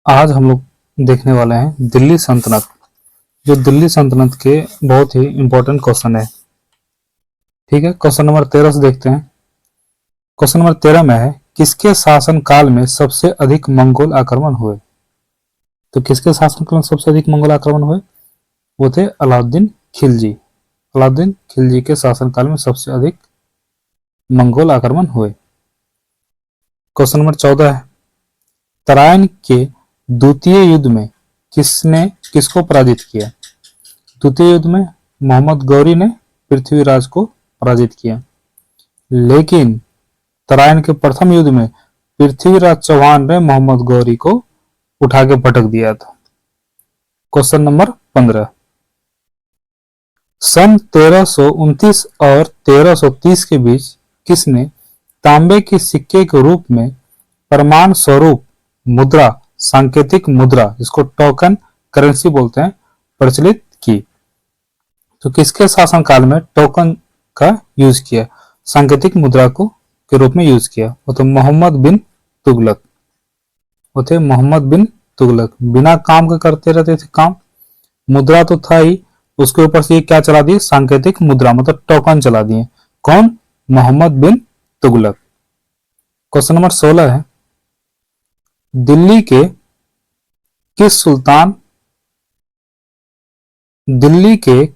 आज हम लोग देखने वाले हैं दिल्ली सल्तनत। जो दिल्ली सल्तनत के बहुत ही इंपॉर्टेंट क्वेश्चन है। ठीक है, क्वेश्चन नंबर 13 से देखते हैं। क्वेश्चन नंबर 13 में है, किसके शासन काल में सबसे अधिक मंगोल आक्रमण हुए? तो किसके शासन काल में सबसे अधिक मंगोल आक्रमण हुए? वो थे अलाउद्दीन खिलजी। अलाउद्दीन खिलजी के शासन काल में सबसे अधिक मंगोल आक्रमण हुए। क्वेश्चन नंबर 14 है, तराइन के द्वितीय युद्ध में किसने किसको पराजित किया? द्वितीय युद्ध में मोहम्मद गौरी ने पृथ्वीराज को पराजित किया, लेकिन तराइन के प्रथम युद्ध में पृथ्वीराज चौहान ने मोहम्मद गौरी को उठा के पटक दिया था। क्वेश्चन नंबर 15, सन 1329 और 1330 के बीच किसने तांबे के सिक्के के रूप में प्रमाण स्वरूप मुद्रा, सांकेतिक मुद्रा, जिसको टोकन करेंसी बोलते हैं, प्रचलित की? तो किसके शासनकाल में टोकन का यूज किया, सांकेतिक मुद्रा को के रूप में यूज किया? वो तो मोहम्मद बिन तुगलक। वो थे मोहम्मद बिन तुगलक। बिना काम के करते रहते थे काम, मुद्रा तो था ही, उसके ऊपर से क्या चला दिए? सांकेतिक मुद्रा, मतलब टोकन चला दिए। कौन? मोहम्मद बिन तुगलक। क्वेश्चन नंबर 16 है, दिल्ली के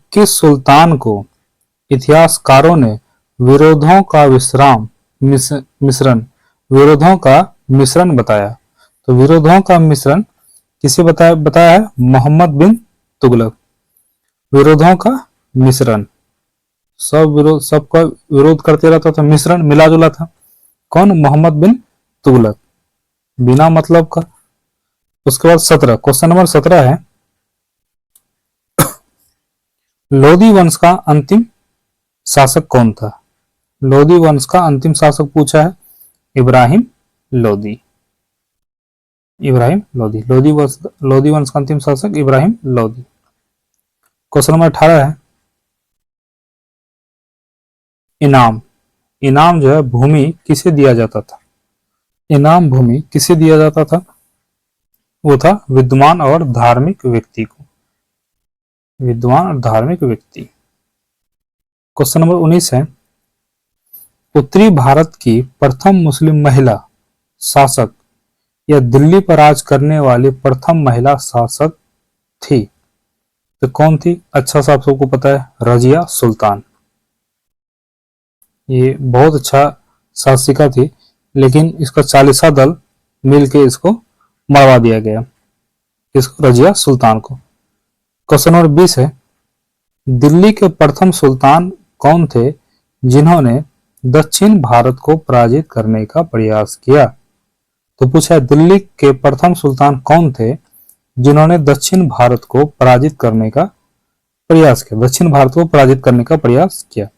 किस सुल्तान को इतिहासकारों ने विरोधों का मिश्रण बताया? तो विरोधों का मिश्रण किसे बताया है? मोहम्मद बिन तुगलक। विरोधों का मिश्रण, सबका विरोध करते रहता था, मिश्रण मिला जुला था। कौन? मोहम्मद बिन तुगलक, बिना मतलब का। उसके बाद 17, क्वेश्चन नंबर 17 है, लोधी वंश का अंतिम शासक कौन था? लोधी वंश का अंतिम शासक पूछा है, इब्राहिम लोधी। लोधी वंश का अंतिम शासक इब्राहिम लोधी। क्वेश्चन नंबर 18 है, इनाम जो है भूमि किसे दिया जाता था? इनाम भूमि किसे दिया जाता था? वो था विद्वान और धार्मिक व्यक्ति को। विद्वान और धार्मिक व्यक्ति। क्वेश्चन नंबर 19 है, उत्तरी भारत की प्रथम मुस्लिम महिला शासक या दिल्ली पर राज करने वाली प्रथम महिला शासक थी, तो कौन थी? अच्छा सा आप सबको पता है, रजिया सुल्तान। ये बहुत अच्छा शासिका थी, लेकिन इसका 40वां दल मिलके इसको मरवा दिया गया। इसको? रजिया सुल्तान को। क्वेश्चन नंबर 20 है, दिल्ली के प्रथम सुल्तान कौन थे जिन्होंने दक्षिण भारत को पराजित करने का प्रयास किया? तो पूछा है, दिल्ली के प्रथम सुल्तान कौन थे जिन्होंने दक्षिण भारत को पराजित करने का प्रयास किया? दक्षिण भारत को पराजित करने का प्रयास किया,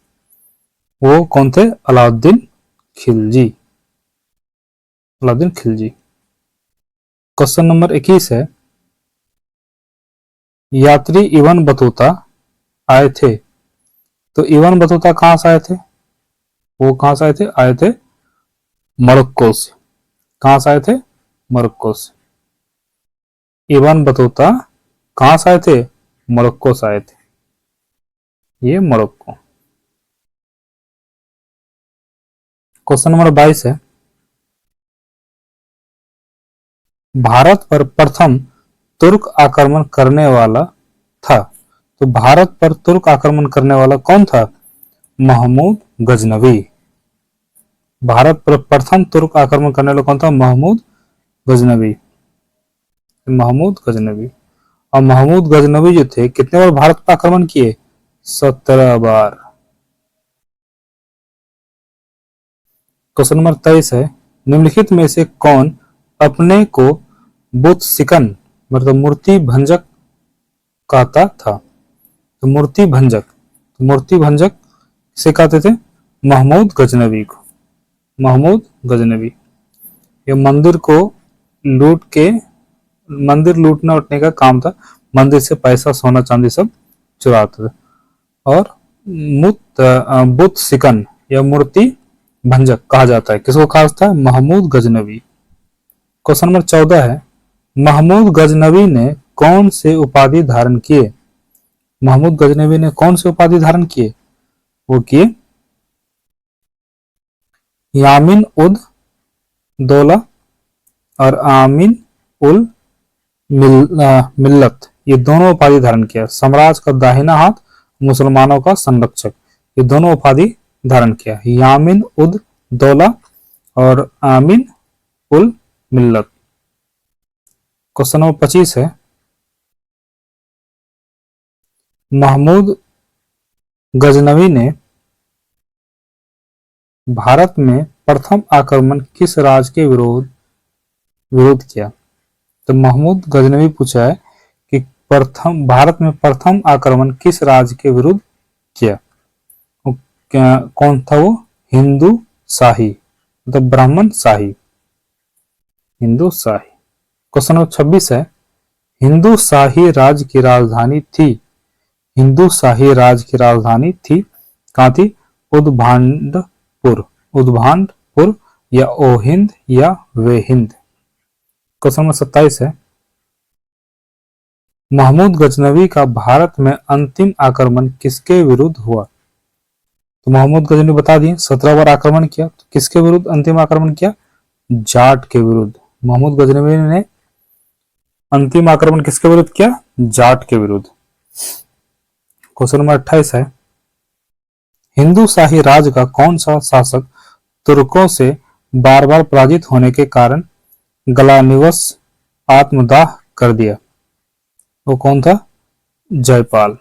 वो कौन थे? अलाउद्दीन खिलजी। अलाउद्दीन खिलजी। क्वेश्चन नंबर 21 है, यात्री इब्न बतूता आए थे, तो इब्न बतूता कहां से आए थे? वो कहां से आए थे? आए थे मोरक्को से। कहां से आए थे? मोरक्को से। इब्न बतूता कहां से आए थे? मोरक्को से आए थे। ये मोरक्को। क्वेश्चन नंबर 22 है, भारत पर प्रथम तुर्क आक्रमण करने वाला था, तो भारत पर तुर्क आक्रमण करने वाला कौन था? महमूद गजनवी। भारत पर प्रथम तुर्क आक्रमण करने वाला कौन था? महमूद गजनवी। महमूद गजनवी। और महमूद गजनवी जो थे, कितने बार भारत पर आक्रमण किए? 17 बार। क्वेश्चन नंबर 23 है, निम्नलिखित में से कौन अपने को बुत सिकन, मतलब मूर्ति भंजक कहता था? तो मूर्ति भंजक से कहते थे? महमूद गजनवी को। महमूद गजनवी। ये मंदिर लूटने उठने का काम था, मंदिर से पैसा, सोना चांदी सब चुराते थे। और बुत सिकन या मूर्ति भंजक कहा जाता है, किसको कहा जाता है? महमूद गजनवी। क्वेश्चन नंबर 14 है, महमूद गजनवी ने कौन से उपाधि धारण किए? महमूद गजनवी ने कौन से उपाधि धारण किए? वो किए यामिन उद दौला और आमीन उल मिल्लत, ये दोनों उपाधि धारण किया। साम्राज्य का दाहिना हाथ, मुसलमानों का संरक्षक, ये दोनों उपाधि धारण किया। यामिन उद दौला और आमीन उल मिल्लत। क्वेश्चन नंबर 25 है, महमूद गजनवी ने भारत में प्रथम आक्रमण किस राज्य के विरोध किया? तो महमूद गजनवी पूछा है कि भारत में प्रथम आक्रमण किस राज्य के विरुद्ध किया? कौन था वो? हिंदू शाही, मतलब ब्राह्मण शाही, हिंदू शाही। क्वेश्चन नंबर 26 है, हिंदू शाही राज्य की राजधानी थी, हिंदू शाही राज्य की राजधानी थी कहाँ थी? उद्भांडपुर, उद्भांडपुर या ओहिंद या वेहिंद। क्वेश्चन नंबर 27 है, महमूद गजनवी का भारत में अंतिम आक्रमण किसके विरुद्ध हुआ? तो महमूद गजनवी बता दिए 17 बार आक्रमण किया, तो किसके विरुद्ध अंतिम आक्रमण किया? जाट के विरुद्ध। महमूद गजनवी ने अंतिम आक्रमण किसके विरुद्ध किया? जाट के विरुद्ध। क्वेश्चन नंबर 28 है, हिंदू शाही राज्य का कौन सा शासक तुर्कों से बार बार पराजित होने के कारण गलानिवश आत्मदाह कर दिया? वो कौन था? जयपाल।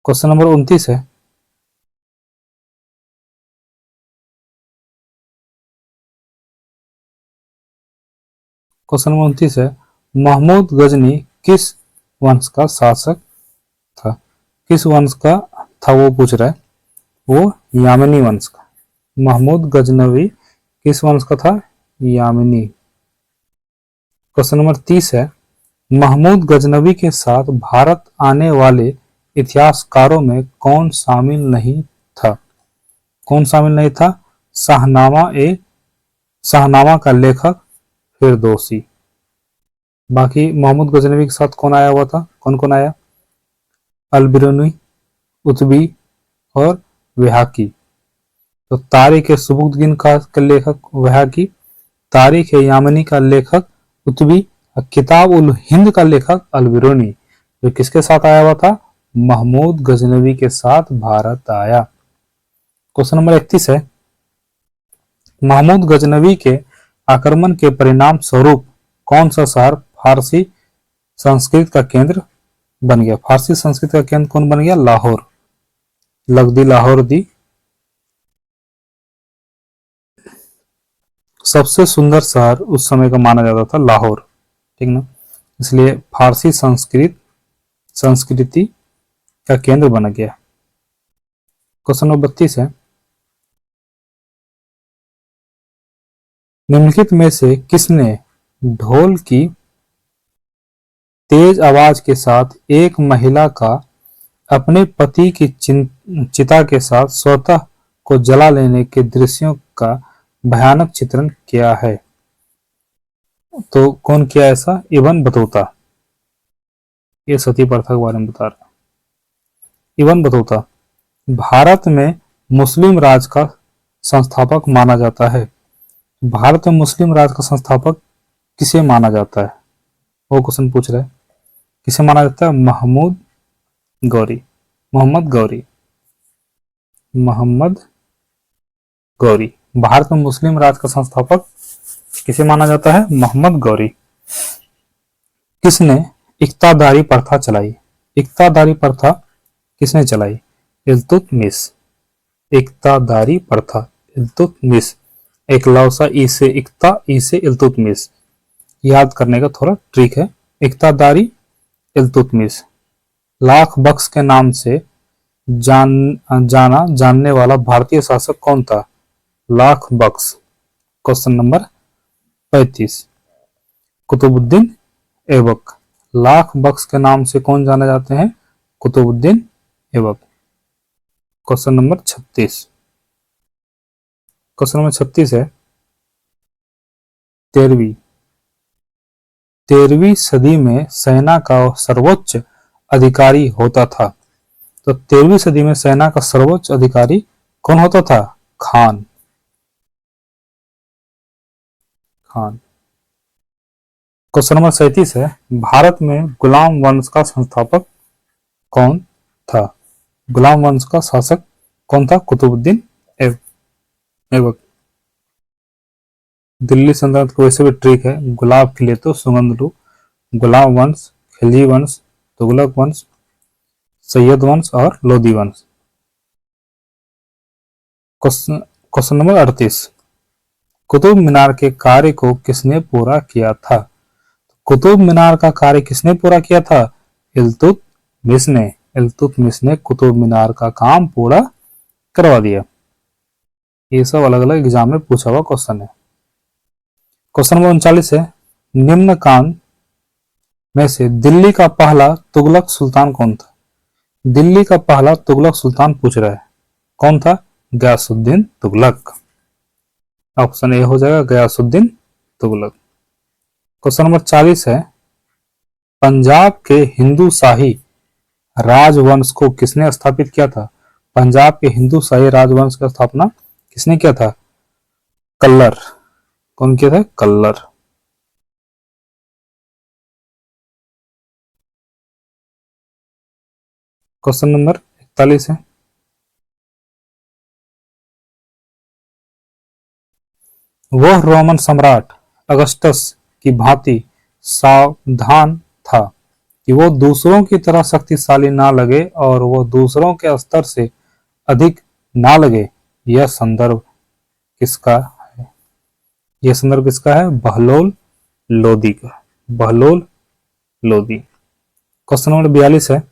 क्वेश्चन नंबर 29 है, क्वेश्चन नंबर 29 है, महमूद गजनी किस वंश का शासक था? किस वंश का था वो पूछ रहा है, वो यामिनी वंश का। महमूद गजनवी किस वंश का था? यामिनी। क्वेश्चन नंबर 30 है, महमूद गजनवी के साथ भारत आने वाले इतिहासकारों में कौन शामिल नहीं था? कौन शामिल नहीं था? शाहनामा का लेखक फिरदौसी। बाकी महमूद गजनवी के साथ कौन आया हुआ था? कौन कौन आया? अल-बिरूनी, उतबी और वहाकी। तो तारीख सुबुक्तगीन का लेखक वहाकी, तारीख यामनी का लेखक उतबी और किताब उल हिंद का लेखक अल-बिरूनी, जो किसके साथ आया हुआ था? महमूद गजनवी के साथ भारत आया। क्वेश्चन नंबर 31 है, महमूद गजनवी के आक्रमण के परिणाम स्वरूप कौन सा शहर फारसी संस्कृत का केंद्र बन गया? फारसी संस्कृत का केंद्र कौन बन गया? लाहौर। लगदी लाहौर दी। सबसे सुंदर शहर उस समय का माना जाता था लाहौर, ठीक ना, इसलिए फारसी संस्कृति का केंद्र बन गया। क्वेश्चन नंबर 32 है, निम्नलिखित में से किसने ढोल की तेज आवाज के साथ एक महिला का अपने पति की चिता के साथ स्वतः को जला लेने के दृश्यों का भयानक चित्रण किया है? तो कौन किया ऐसा? Ibn Battuta. ये सती प्रथा के बारे में बता रहा है। इब्न बतूता भारत में मुस्लिम राज का संस्थापक माना जाता है। भारत में मुस्लिम राज का संस्थापक किसे माना जाता है? वो क्वेश्चन पूछ रहे हैं, किसे माना जाता है? मोहम्मद गौरी। मोहम्मद गौरी। भारत में मुस्लिम राज का संस्थापक किसे माना जाता है? मोहम्मद गौरी। किसने इक्तादारी प्रथा चलाई? इक्तादारी प्रथा किसने चलाई? इल्तुतमिश। इक्तादारी प्रथा इल्तुतमिश। एकलौसा ई से इक्ता, ई से इल्तुतमिश। याद करने का थोड़ा ट्रिक है। इक्तादारी इल्तुतमिश। लाख बख्श के नाम से जानने वाला भारतीय शासक कौन था? लाख बख्श। Question number 35, Qutbuddin Aibak. लाख बख्श के नाम से कौन जाने जाते हैं? Qutbuddin Aibak. Question number 36, question number 36 है, 13वीं 13वीं सदी में सेना का सर्वोच्च अधिकारी होता था। तो 13वीं सदी में सेना का सर्वोच्च अधिकारी कौन होता था? खान। खान। क्वेश्चन नंबर 37 है, भारत में गुलाम वंश का संस्थापक कौन था? गुलाम वंश का शासक कौन था? कुतुबुद्दीन ऐबक। दिल्ली सल्तनत को वैसे भी ट्रिक है, गुलाब खिले तो सुगंध लो। गुलाम वंश, खिलजी वंश, तुगलक वंश, सैयद वंश और लोधी वंश। क्वेश्चन नंबर 38, कुतुब मीनार के कार्य को किसने पूरा किया था? कुतुब मीनार का कार्य किसने पूरा किया था? इल्तुतमिश ने। इल्तुतमिश ने कुतुब मीनार का काम पूरा करवा दिया। ये सब अलग अलग एग्जाम में पूछा हुआ क्वेश्चन है। क्वेश्चन नंबर 39 है, निम्न कांड में से दिल्ली का पहला तुगलक सुल्तान कौन था? दिल्ली का पहला तुगलक सुल्तान पूछ रहा है, कौन था? गयासुद्दीन तुगलक। ऑप्शन ए हो जाएगा गयासुद्दीन तुगलक। क्वेश्चन नंबर 40 है, पंजाब के हिंदू शाही राजवंश को किसने स्थापित किया था? पंजाब के हिंदू शाही राजवंश की स्थापना किसने किया था? कल्लर। कौन किया था? कल्लर। क्वेश्चन नंबर 41 है, वह रोमन सम्राट अगस्टस की भांति सावधान था कि वो दूसरों की तरह शक्तिशाली ना लगे और वो दूसरों के स्तर से अधिक ना लगे। यह संदर्भ किसका है? यह संदर्भ किसका है? बहलोल लोदी का। बहलोल लोदी। क्वेश्चन नंबर 42 है,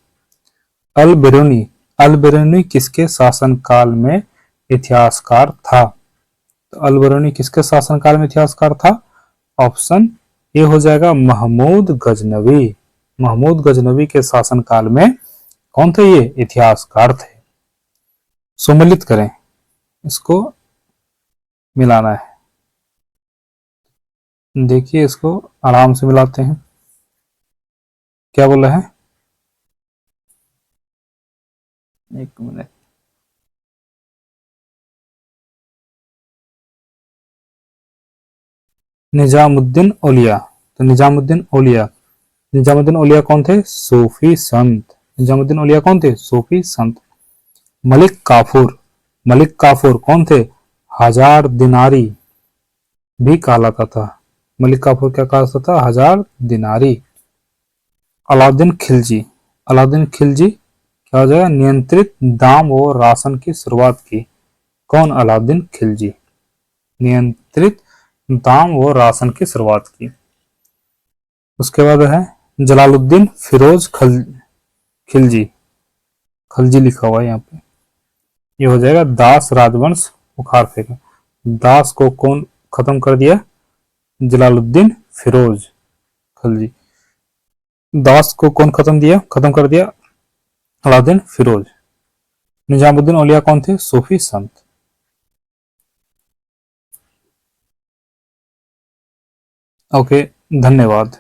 अल बिरूनी। अल बिरूनी किसके शासनकाल में इतिहासकार था? तो अल बिरूनी किसके शासनकाल में इतिहासकार था? ऑप्शन ए हो जाएगा महमूद गजनवी। महमूद गजनवी के शासनकाल में कौन थे? ये इतिहासकार थे। सुमिलित करें, इसको मिलाना है। देखिए इसको आराम से मिलाते हैं। क्या बोला है? एक मिनट। निजामुद्दीन औलिया। तो निजामुद्दीन औलिया, निजामुद्दीन औलिया कौन थे? सूफी संत। निजामुद्दीन औलिया कौन थे? सूफी संत। मलिक काफूर। मलिक काफूर कौन थे? हजार दिनारी भी कहलाता था। मलिक काफूर क्या कहलाता था? हजार दिनारी। अलाउद्दीन खिलजी। अलाउद्दीन खिलजी क्या हो जाएगा? नियंत्रित दाम और राशन की शुरुआत की। कौन? अलाउद्दीन खिलजी। नियंत्रित दाम और राशन की शुरुआत की। उसके बाद है जलालुद्दीन फिरोज खिलजी। खलजी लिखा हुआ है यहाँ पे। ये हो जाएगा दास राजवंश उखाड़ फेंका। दास को कौन खत्म कर दिया? जलालुद्दीन फिरोज खलजी। दास को कौन खत्म कर दिया? अलाउद्दीन फिरोज। निजामुद्दीन औलिया कौन थे? सूफी संत। ओके, धन्यवाद।